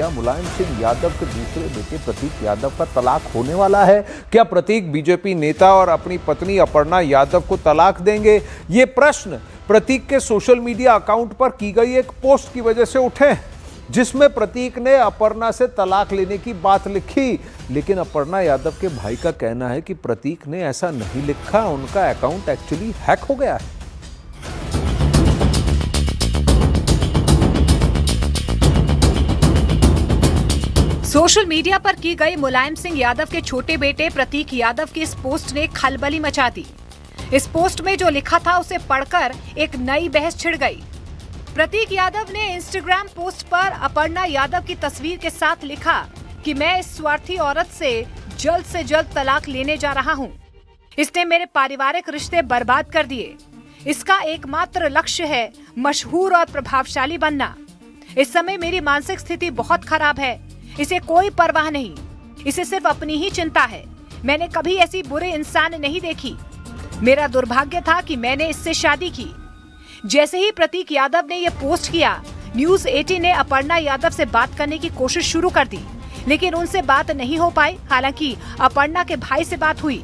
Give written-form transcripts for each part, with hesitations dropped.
क्या मुलायम सिंह यादव के दूसरे बेटे प्रतीक यादव का तलाक होने वाला है? क्या प्रतीक बीजेपी नेता और अपनी पत्नी अपर्णा यादव को तलाक देंगे? ये प्रश्न प्रतीक के सोशल मीडिया अकाउंट पर की गई एक पोस्ट की वजह से उठे, जिसमें प्रतीक ने अपर्णा से तलाक लेने की बात लिखी। लेकिन अपर्णा यादव के भाई का कहना है कि प्रतीक ने ऐसा नहीं लिखा, उनका अकाउंट एक्चुअली हैक हो गया है। सोशल मीडिया पर की गई मुलायम सिंह यादव के छोटे बेटे प्रतीक यादव की इस पोस्ट ने खलबली मचा दी। इस पोस्ट में जो लिखा था उसे पढ़कर एक नई बहस छिड़ गई। प्रतीक यादव ने इंस्टाग्राम पोस्ट पर अपर्णा यादव की तस्वीर के साथ लिखा कि मैं इस स्वार्थी औरत से जल्द तलाक लेने जा रहा हूं। इसने मेरे पारिवारिक रिश्ते बर्बाद कर दिए। इसका एकमात्र लक्ष्य है मशहूर और प्रभावशाली बनना। इस समय मेरी मानसिक स्थिति बहुत खराब है। इसे कोई परवाह नहीं, इसे सिर्फ अपनी ही चिंता है। मैंने कभी ऐसी बुरे इंसान नहीं देखी। मेरा दुर्भाग्य था कि मैंने इससे शादी की। जैसे ही प्रतीक यादव ने यह पोस्ट किया, न्यूज़ 18 ने अपर्णा यादव से बात करने की कोशिश शुरू कर दी, लेकिन उनसे बात नहीं हो पाई। हालांकि अपर्णा के भाई से बात हुई।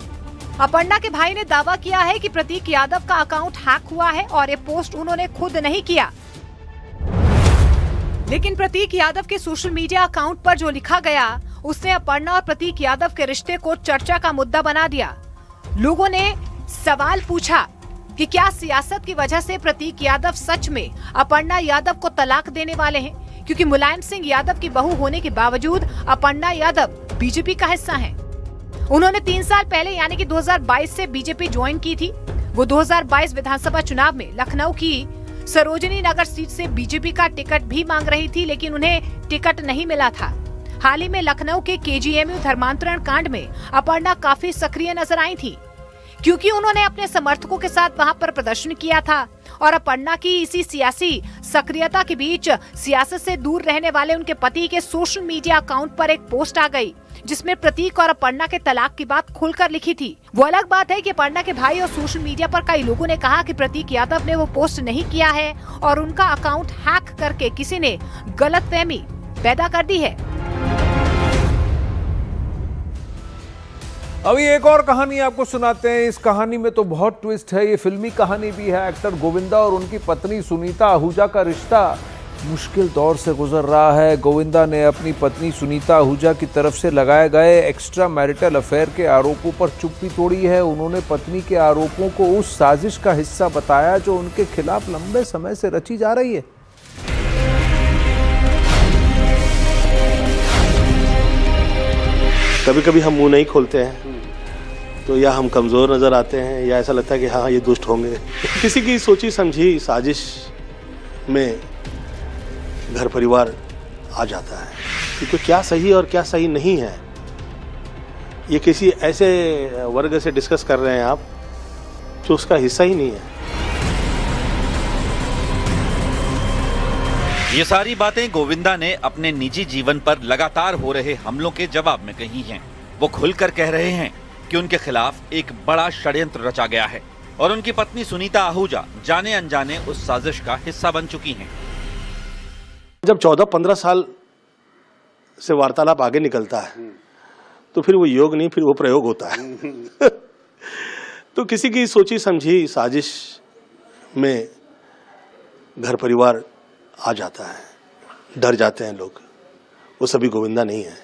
अपर्णा के भाई ने दावा किया है कि प्रतीक यादव का अकाउंट हैक हुआ है और ये पोस्ट उन्होंने खुद नहीं किया। लेकिन प्रतीक यादव के सोशल मीडिया अकाउंट पर जो लिखा गया, उसने अपर्णा और प्रतीक यादव के रिश्ते को चर्चा का मुद्दा बना दिया। लोगों ने सवाल पूछा कि क्या सियासत की वजह से प्रतीक यादव सच में अपर्णा यादव को तलाक देने वाले हैं, क्योंकि मुलायम सिंह यादव की बहू होने के बावजूद अपर्णा यादव बीजेपी का हिस्सा हैं। उन्होंने 3 साल पहले यानी कि 2022 से बीजेपी ज्वाइन की थी। वो 2022 विधानसभा चुनाव में लखनऊ की सरोजनी नगर सीट से बीजेपी का टिकट भी मांग रही थी, लेकिन उन्हें टिकट नहीं मिला था। हाल ही में लखनऊ के KGMU धर्मांतरण कांड में अपर्णा काफी सक्रिय नजर आई थी, क्योंकि उन्होंने अपने समर्थकों के साथ वहां पर प्रदर्शन किया था। और अपर्णा की इसी सियासी सक्रियता के बीच सियासत से दूर रहने वाले उनके पति के सोशल मीडिया अकाउंट पर एक पोस्ट आ गई, जिसमें प्रतीक और अपर्णा के तलाक की बात खुलकर लिखी थी। वो अलग बात है कि अपर्णा के भाई और सोशल मीडिया पर कई लोगों ने कहा कि प्रतीक यादव ने वो पोस्ट नहीं किया है और उनका अकाउंट हैक करके किसी ने गलतफहमी पैदा कर दी है। अभी एक और कहानी आपको सुनाते हैं। इस कहानी में तो बहुत ट्विस्ट है। ये फिल्मी कहानी भी है। एक्टर गोविंदा और उनकी पत्नी सुनीता आहूजा का रिश्ता मुश्किल दौर से गुजर रहा है। गोविंदा ने अपनी पत्नी सुनीता आहूजा की तरफ से लगाए गए एक्स्ट्रा मैरिटल अफेयर के आरोपों पर चुप्पी तोड़ी है। उन्होंने पत्नी के आरोपों को उस साजिश का हिस्सा बताया जो उनके खिलाफ लंबे समय से रची जा रही है। कभी कभी हम मुंह नहीं खोलते हैं तो या हम कमज़ोर नज़र आते हैं या ऐसा लगता है कि हाँ ये दुष्ट होंगे। किसी की सोची समझी साजिश में घर परिवार आ जाता है, क्योंकि क्या सही और क्या सही नहीं है ये किसी ऐसे वर्ग से डिस्कस कर रहे हैं आप जो उसका हिस्सा ही नहीं है। ये सारी बातें गोविंदा ने अपने निजी जीवन पर लगातार हो रहे हमलों के जवाब में कही हैं। वो खुलकर कह रहे हैं कि उनके खिलाफ एक बड़ा षड्यंत्र रचा गया है और उनकी पत्नी सुनीता आहूजा जाने अनजाने उस साजिश का हिस्सा बन चुकी हैं। जब 14-15 साल से वार्तालाप आगे निकलता है तो फिर वो योग नहीं, फिर वो प्रयोग होता है। तो किसी की सोची समझी साजिश में घर परिवार आ जाता है, डर जाते हैं लोग। वो सभी गोविंदा नहीं है।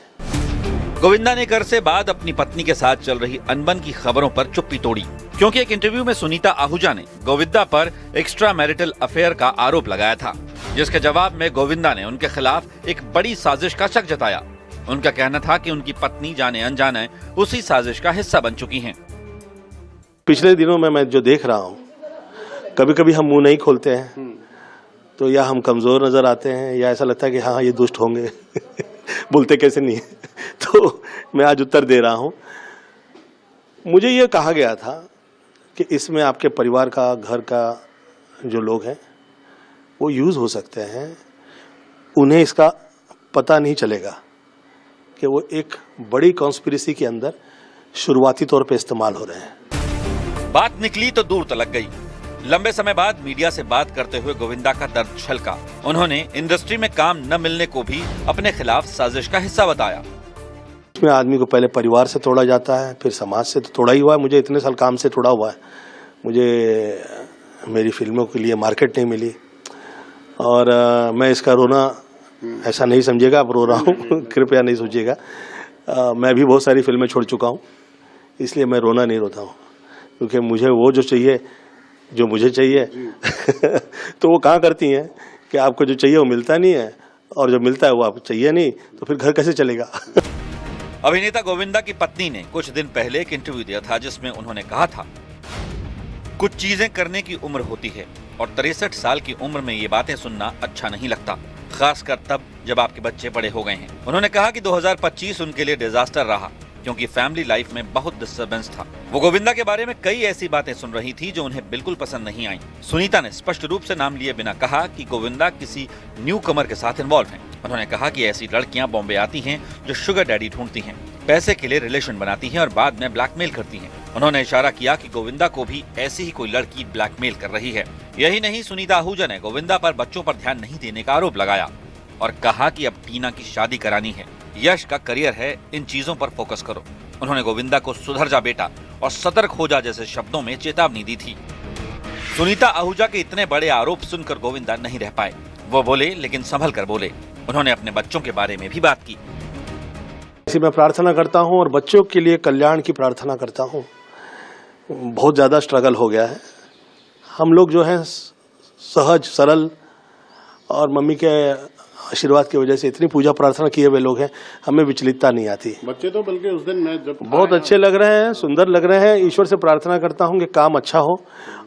गोविंदा ने घर से बाद अपनी पत्नी के साथ चल रही अनबन की खबरों पर चुप्पी तोड़ी, क्योंकि एक इंटरव्यू में सुनीता आहूजा ने गोविंदा पर एक्स्ट्रा मैरिटल अफेयर का आरोप लगाया था, जिसके जवाब में गोविंदा ने उनके खिलाफ एक बड़ी साजिश का शक जताया। उनका कहना था कि उनकी पत्नी जाने अनजाने उसी साजिश का हिस्सा बन चुकी हैं। पिछले दिनों में मैं जो देख रहा हूँ, कभी कभी हम मुंह नहीं खोलते हैं तो या हम कमज़ोर नज़र आते हैं या ऐसा लगता है कि हाँ ये दुष्ट होंगे। बोलते कैसे नहीं। तो मैं आज उत्तर दे रहा हूँ। मुझे ये कहा गया था कि इसमें आपके परिवार का, घर का जो लोग हैं वो यूज़ हो सकते हैं, उन्हें इसका पता नहीं चलेगा कि वो एक बड़ी कॉन्स्पिरेसी के अंदर शुरुआती तौर पे इस्तेमाल हो रहे हैं। बात निकली तो दूर तलक गई। लंबे समय बाद मीडिया से बात करते हुए गोविंदा का दर्द छलका। उन्होंने इंडस्ट्री में काम न मिलने को भी अपने खिलाफ साजिश का हिस्सा बताया। इसमें आदमी को पहले परिवार से तोड़ा जाता है, फिर समाज से तो तोड़ा ही हुआ है। मुझे इतने साल काम से तोड़ा हुआ है। मुझे मेरी फिल्मों के लिए मार्केट नहीं मिली और मैं इसका रोना ऐसा नहीं समझिएगा, आप रो रहा हूँ कृपया नहीं सोचिएगा। मैं भी बहुत सारी फिल्में छोड़ चुका हूँ, इसलिए मैं रोना नहीं रोता हूँ, क्योंकि मुझे वो जो चाहिए, जो मुझे चाहिए तो वो कहाँ करती हैं कि आपको जो चाहिए वो मिलता नहीं है, और जो मिलता है वो आपको चाहिए नहीं, तो फिर घर कैसे चलेगा। अभिनेता गोविंदा की पत्नी ने कुछ दिन पहले एक इंटरव्यू दिया था, जिसमें उन्होंने कहा था, कुछ चीजें करने की उम्र होती है और 63 साल की उम्र में ये बातें सुनना अच्छा नहीं लगता, खासकर तब जब आपके बच्चे बड़े हो गए हैं। उन्होंने कहा कि 2025 उनके लिए डिजास्टर रहा, क्योंकि फैमिली लाइफ में बहुत डिस्टर्बेंस था। वो गोविंदा के बारे में कई ऐसी बातें सुन रही थी जो उन्हें बिल्कुल पसंद नहीं आई। सुनीता ने स्पष्ट रूप से नाम लिए बिना कहा कि गोविंदा किसी न्यू कमर के साथ इन्वॉल्व हैं। उन्होंने कहा कि ऐसी लड़कियां बॉम्बे आती हैं जो शुगर डैडी ढूंढती हैं, पैसे के लिए रिलेशन बनाती हैं और बाद में ब्लैकमेल करती हैं। उन्होंने इशारा किया कि गोविंदा को भी ऐसी ही कोई लड़की ब्लैकमेल कर रही है। यही नहीं, सुनीता आहूजा ने गोविंदा पर बच्चों पर ध्यान नहीं देने का आरोप लगाया और कहा कि अब टीना की शादी करानी है, यश का करियर है, इन चीजों पर फोकस करो। उन्होंने गोविंदा को सुधर जा बेटा और सतर्क हो जा जैसे शब्दों में चेतावनी दी थी। सुनीता आहूजा के इतने बड़े आरोप सुनकर गोविंदा नहीं रह पाए। वो बोले, लेकिन संभल कर बोले। उन्होंने अपने बच्चों के बारे में भी बात की। इसी मैं प्रार्थना करता हूँ और बच्चों के लिए कल्याण की प्रार्थना करता हूँ। बहुत ज्यादा स्ट्रगल हो गया है। हम लोग जो है सहज सरल और मम्मी के आशीर्वाद की वजह से इतनी पूजा प्रार्थना किए हुए लोग हैं, हमें विचलितता नहीं आती। बच्चे तो बल्कि उस दिन मैं जब बहुत अच्छे लग रहे हैं, सुंदर लग रहे हैं। ईश्वर से प्रार्थना करता हूं कि काम अच्छा हो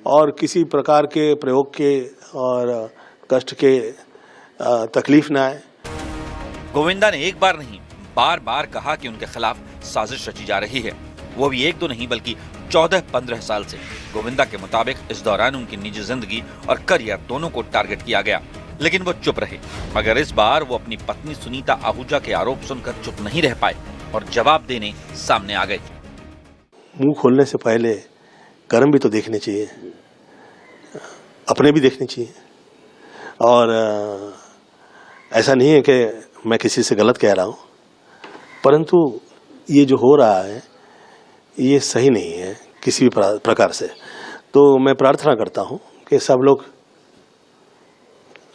और किसी प्रकार के प्रयोग के और कष्ट के तकलीफ ना आए। गोविंदा ने एक बार नहीं, बार बार कहा कि उनके खिलाफ साजिश रची जा रही है, वो भी एक दो नहीं बल्कि 14-15 साल से। गोविंदा के मुताबिक इस दौरान उनकी निजी जिंदगी और करियर दोनों को टारगेट किया गया, लेकिन वो चुप रहे। मगर इस बार वो अपनी पत्नी सुनीता आहूजा के आरोप सुनकर चुप नहीं रह पाए और जवाब देने सामने आ गए। मुंह खोलने से पहले कर्म भी तो देखने चाहिए, अपने भी देखने चाहिए। और ऐसा नहीं है कि मैं किसी से गलत कह रहा हूं, परंतु ये जो हो रहा है ये सही नहीं है किसी भी प्रकार से। तो मैं प्रार्थना करता हूं कि सब लोग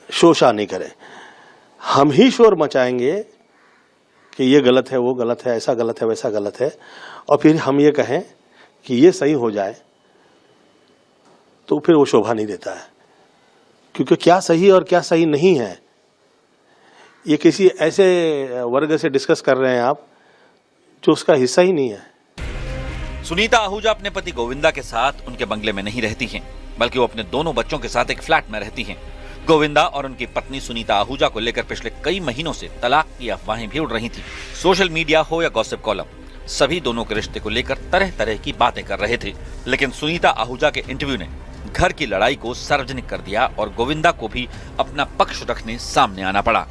शोषा नहीं करें। हम ही शोर मचाएंगे कि ये गलत है, वो गलत है, ऐसा गलत है, वैसा गलत है, और फिर हम ये कहें कि ये सही हो जाए, तो फिर वो शोभा नहीं देता है। क्योंकि क्या सही और क्या सही नहीं है, ये किसी ऐसे वर्ग से डिस्कस कर रहे हैं आप जो उसका हिस्सा ही नहीं है। सुनीता आहूजा अपने पति गोविंदा के साथ उनके बंगले में नहीं रहती हैं, बल्कि वो अपने दोनों बच्चों के साथ एक फ्लैट में रहती हैं। गोविंदा और उनकी पत्नी सुनीता आहूजा को लेकर पिछले कई महीनों से तलाक की अफवाहें भी उड़ रही थी। सोशल मीडिया हो या गॉसिप कॉलम, सभी दोनों के रिश्ते को लेकर तरह तरह की बातें कर रहे थे। लेकिन सुनीता आहूजा के इंटरव्यू ने घर की लड़ाई को सार्वजनिक कर दिया और गोविंदा को भी अपना पक्ष रखने सामने आना पड़ा।